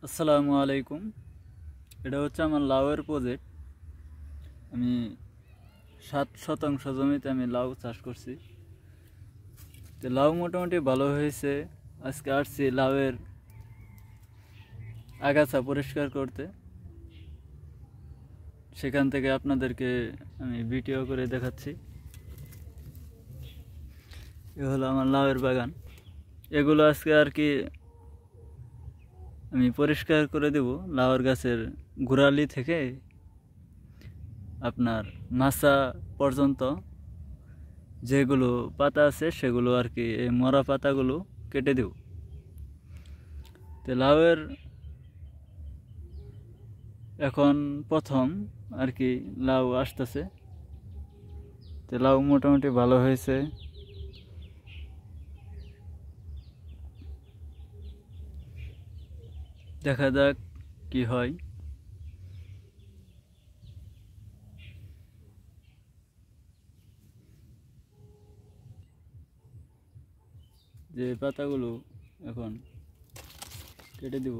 আসসালামু আলাইকুম। এটা হচ্ছে আমার লাউয়ের প্রজেক্ট। আমি 7 শতাংশ জমিতে আমি লাউ চাষ করছি। তো লাউ মোটামুটি ভালো হয়েছে। আজকে আসছি লাউয়ের আগাছা পরিষ্কার করতে, সেখান থেকে আপনাদেরকে আমি ভিডিও করে দেখাচ্ছি। এ হলো আমার লাউয়ের বাগান। এগুলো আজকে আর কি আমি পরিষ্কার করে দেব। লাউয়ের গাছের গোড়ালি থেকে আপনার মাচা পর্যন্ত যেগুলো পাতা আছে সেগুলো আর কি, এই মরা পাতাগুলো কেটে দেব। তো লাউয়ের এখন প্রথম আর কি লাউ আসতেছে। তো লাউ মোটামুটি ভালো হয়েছে। দেখা যাক কি হয়। যে পাতাগুলো এখন কেটে দেব।